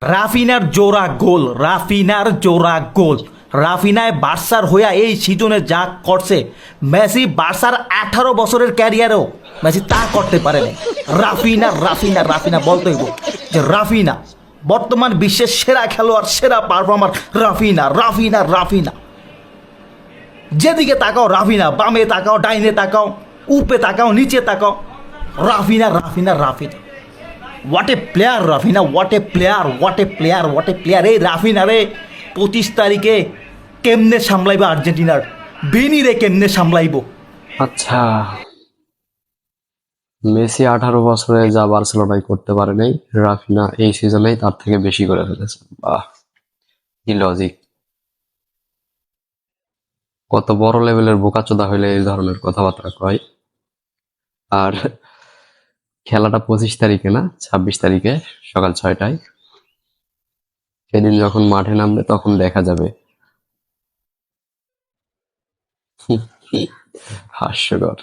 রাফিনার জোড়া গোল, রাফিনার জোড়া গোল। রাফিনায় বার্সার হইয়া এই সিজনে যা করছে, মেসি বার্সার 18 বছরের ক্যারিয়ারেও মেসি তা করতে পারে না। রাফিনা রাফিনা রাফিনা বলতে হইব যে রাফিনা বর্তমান বিশ্বের সেরা খেলোয়াড়, সেরা পারফর্মার রাফিনা রাফিনা রাফিনা। যেদিকে তাকাও রাফিনা, বামে তাকাও, ডাইনে তাকাও, উপরে তাকাও, নিচে তাকাও, Raphinha Raphinha Raphinha. What a player Raphinha, what a player, what a player, what a player. এই রাফিনা রে 25 তারিখে কেমনে সামলাইব আর্জেন্টিনার, বেনি রে কেমনে সামলাইব। আচ্ছা, মেসি 18 বছরে যা বার্সেলোনায় করতে পারে নাই, রাফিনা এই সিজনেই তার থেকে বেশি করে ফেলেছে। বাহ, কি লজিক! কত বড় লেভেলের বোকাচোদা হইলে এই ধরনের কথাবার্তা কয়। আর খেলাটা 25 তারিখে না, 26 তারিখে সকাল 6টায়। সেদিন যখন মাঠে নামবে তখন দেখা যাবে। হাস্যকর।